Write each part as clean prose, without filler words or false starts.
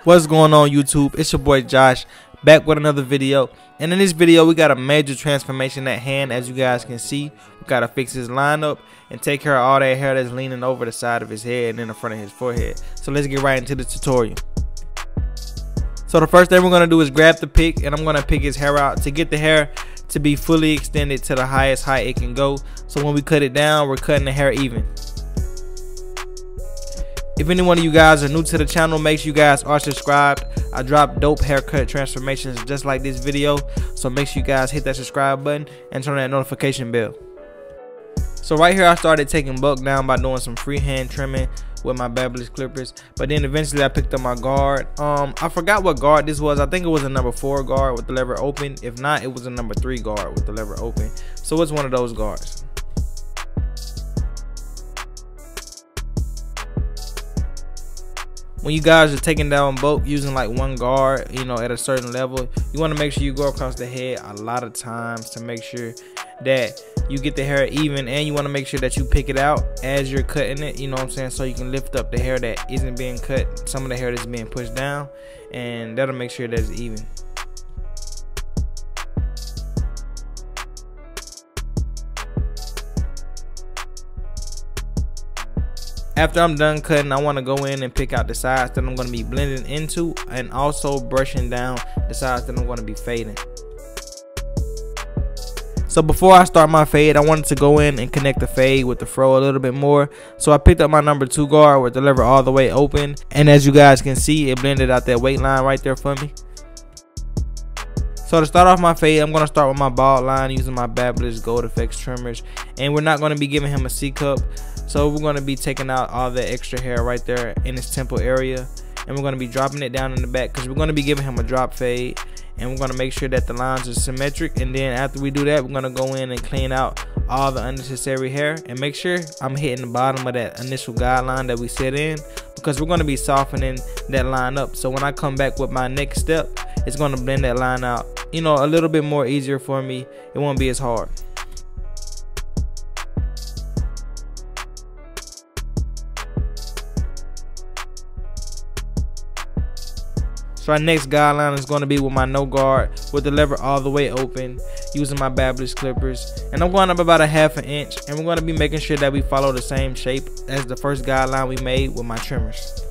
What's going on YouTube? It's your boy Josh, back with another video. And in this video we got a major transformation at hand. As you guys can see, we gotta fix his lineup and take care of all that hair that's leaning over the side of his head and in the front of his forehead. So let's get right into the tutorial. So the first thing we're gonna do is grab the pick, and I'm gonna pick his hair out to get the hair to be fully extended to the highest height it can go. So when we cut it down, we're cutting the hair even. If any one of you guys are new to the channel, make sure you guys are subscribed. I drop dope haircut transformations just like this video, so make sure you guys hit that subscribe button and turn that notification bell. So right here I started taking bulk down by doing some freehand trimming with my Babyliss clippers, but then eventually I picked up my guard. I forgot what guard this was. I think it was a number 4 guard with the lever open. If not, it was a number 3 guard with the lever open. So it's one of those guards. When you guys are taking down bulk using like one guard, you know, at a certain level, you want to make sure you go across the head a lot of times to make sure that you get the hair even, and you want to make sure that you pick it out as you're cutting it, you know what I'm saying, so you can lift up the hair that isn't being cut, some of the hair that's being pushed down, and that'll make sure that it's even. After I'm done cutting, I want to go in and pick out the sides that I'm going to be blending into, and also brushing down the sides that I'm going to be fading. So before I start my fade, I wanted to go in and connect the fade with the fro a little bit more. So I picked up my number 2 guard with the lever all the way open, and as you guys can see, it blended out that weight line right there for me. So to start off my fade, I'm going to start with my bald line using my Babyliss Gold Effects trimmers, and we're not going to be giving him a C cup. So we're going to be taking out all the extra hair right there in his temple area, and we're going to be dropping it down in the back because we're going to be giving him a drop fade, and we're going to make sure that the lines are symmetric. And then after we do that, we're going to go in and clean out all the unnecessary hair and make sure I'm hitting the bottom of that initial guideline that we set in, because we're going to be softening that line up. So when I come back with my next step, it's going to blend that line out, you know, a little bit more easier for me. It won't be as hard. So our next guideline is going to be with my no guard with the lever all the way open using my Babyliss clippers, and I'm going up about a ½ inch, and we're going to be making sure that we follow the same shape as the first guideline we made with my trimmers.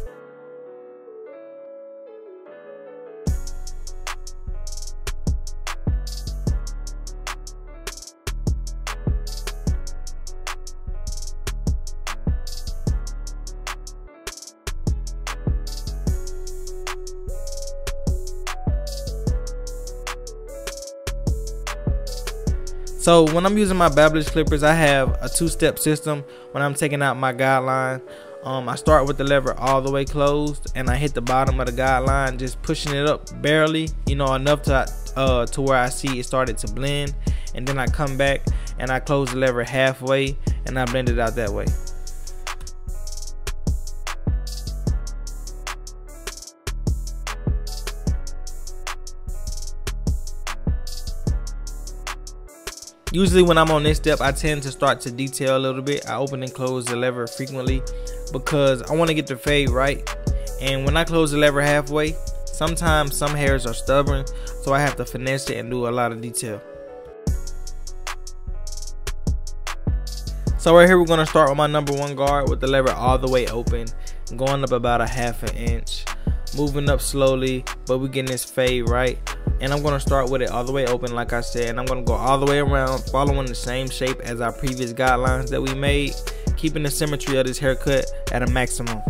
So when I'm using my Babyliss clippers, I have a 2-step system when I'm taking out my guideline. I start with the lever all the way closed, and I hit the bottom of the guideline, just pushing it up barely, you know, enough to where I see it started to blend. And then I come back and I close the lever halfway and I blend it out that way. Usually when I'm on this step, I tend to start to detail a little bit. I open and close the lever frequently because I want to get the fade right. And when I close the lever halfway, sometimes some hairs are stubborn, so I have to finesse it and do a lot of detail. So right here we're going to start with my number 1 guard with the lever all the way open, going up about a ½ inch, moving up slowly, but we're getting this fade right. And I'm going to start with it all the way open like I said, and I'm going to go all the way around following the same shape as our previous guidelines that we made, keeping the symmetry of this haircut at a maximum.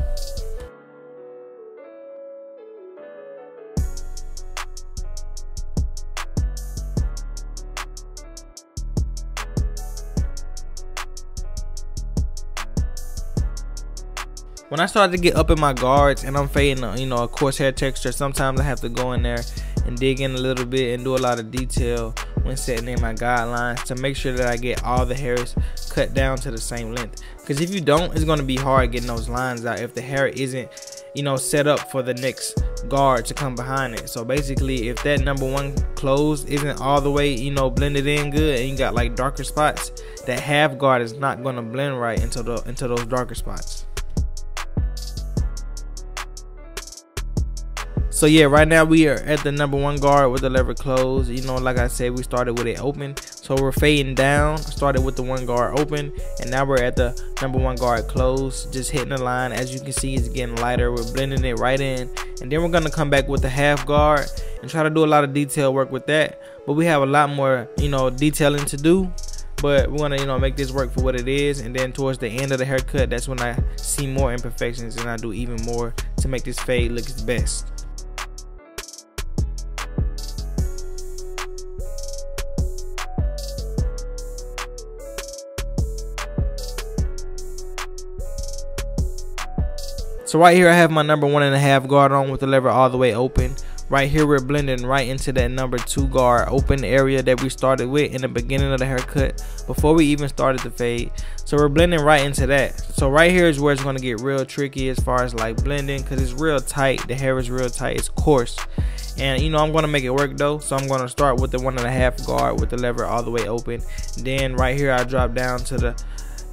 When I start to get up in my guards and I'm fading, you know, a coarse hair texture, sometimes I have to go in there and dig in a little bit and do a lot of detail when setting in my guidelines to make sure that I get all the hairs cut down to the same length. Because if you don't, it's going to be hard getting those lines out if the hair isn't, you know, set up for the next guard to come behind it. So basically, if that number 1 close isn't all the way, you know, blended in good, and you got like darker spots, that half guard is not going to blend right into those darker spots. So yeah, right now we are at the number 1 guard with the lever closed. You know, like I said, we started with it open, so we're fading down. Started with the 1 guard open, and now we're at the number 1 guard closed, just hitting the line. As you can see, it's getting lighter. We're blending it right in, and then we're gonna come back with the half guard and try to do a lot of detail work with that. But we have a lot more, you know, detailing to do. But we're gonna, you know, make this work for what it is, and then towards the end of the haircut, that's when I see more imperfections, and I do even more to make this fade look its best. So right here I have my number 1.5 guard on with the lever all the way open. Right here we're blending right into that number 2 guard open area that we started with in the beginning of the haircut before we even started the fade. So we're blending right into that. So right here is where it's going to get real tricky as far as like blending, because it's real tight. The hair is real tight, it's coarse, and you know I'm going to make it work though. So I'm going to start with the 1.5 guard with the lever all the way open. Then right here I drop down to the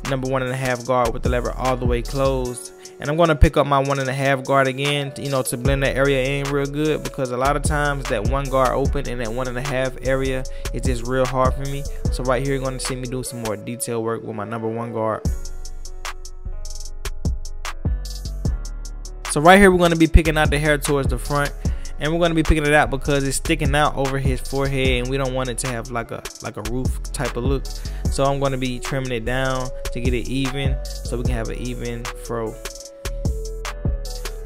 number 1.5 guard with the lever all the way closed. And I'm going to pick up my 1.5 guard again, you know, to blend that area in real good, because a lot of times that 1 guard open and that 1.5 area is just real hard for me. So right here you're going to see me do some more detail work with my number 1 guard. So right here we're going to be picking out the hair towards the front, and we're going to be picking it out because it's sticking out over his forehead, and we don't want it to have like a roof type of look. So I'm going to be trimming it down to get it even, so we can have an even fro.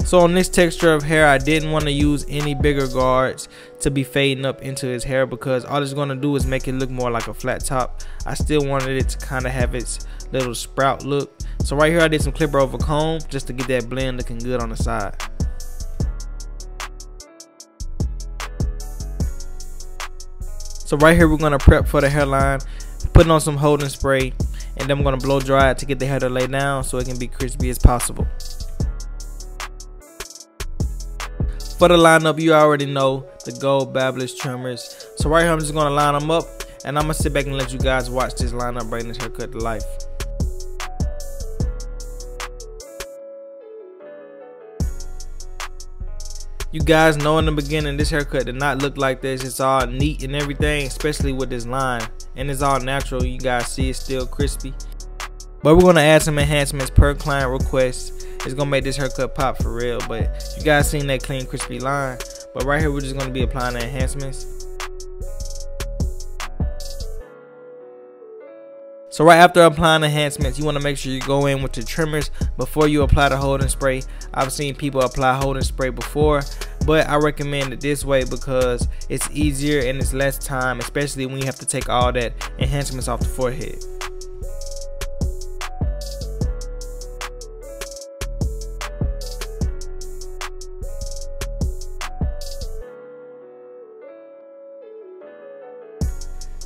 So on this texture of hair, I didn't want to use any bigger guards to be fading up into his hair, because all it's going to do is make it look more like a flat top. I still wanted it to kind of have its little sprout look. So right here I did some clipper over comb just to get that blend looking good on the side. So right here we're going to prep for the hairline, putting on some holding spray, and then I'm going to blow dry it to get the hair to lay down so it can be crispy as possible. For the lineup, you already know the gold Babyliss trimmers. So right here I'm just going to line them up, and I'm going to sit back and let you guys watch this lineup bring this haircut to life. You guys know in the beginning this haircut did not look like this. It's all neat and everything, especially with this line, and it's all natural. You guys see it's still crispy, but we're going to add some enhancements per client request. It's gonna make this haircut pop for real. But you guys seen that clean crispy line, but right here we're just gonna be applying the enhancements. So right after applying enhancements, you want to make sure you go in with your trimmers before you apply the holding spray. I've seen people apply holding spray before, but I recommend it this way because it's easier and it's less time, especially when you have to take all that enhancements off the forehead.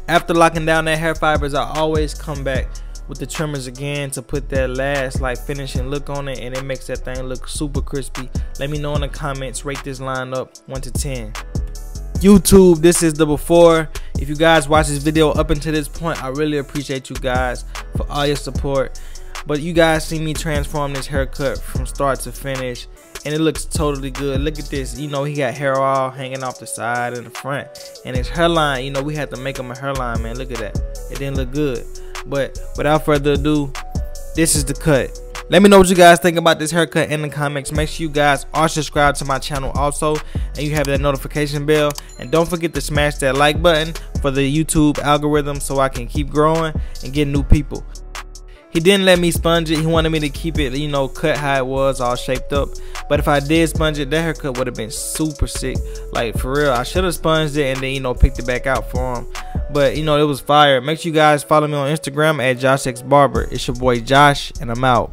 After locking down that hair fibers, I always come back with the trimmers again to put that last like finishing look on it, and it makes that thing look super crispy. Let me know in the comments, rate this line up 1 to 10. YouTube, this is the before. If you guys watch this video up until this point, I really appreciate you guys for all your support. But you guys see me transform this haircut from start to finish, and it looks totally good. Look at this, you know, he got hair all hanging off the side and the front, and his hairline, you know, we had to make him a hairline, man. Look at that, it didn't look good. But without further ado, this is the cut. Let me know what you guys think about this haircut in the comments. Make sure you guys are subscribed to my channel also, and you have that notification bell, and don't forget to smash that like button for the YouTube algorithm so I can keep growing and get new people. He didn't let me sponge it. He wanted me to keep it, you know, cut how it was, all shaped up. But if I did sponge it, that haircut would have been super sick. Like, for real, I should have sponged it and then, you know, picked it back out for him. But, you know, it was fire. Make sure you guys follow me on Instagram at JoshXBarber. It's your boy Josh, and I'm out.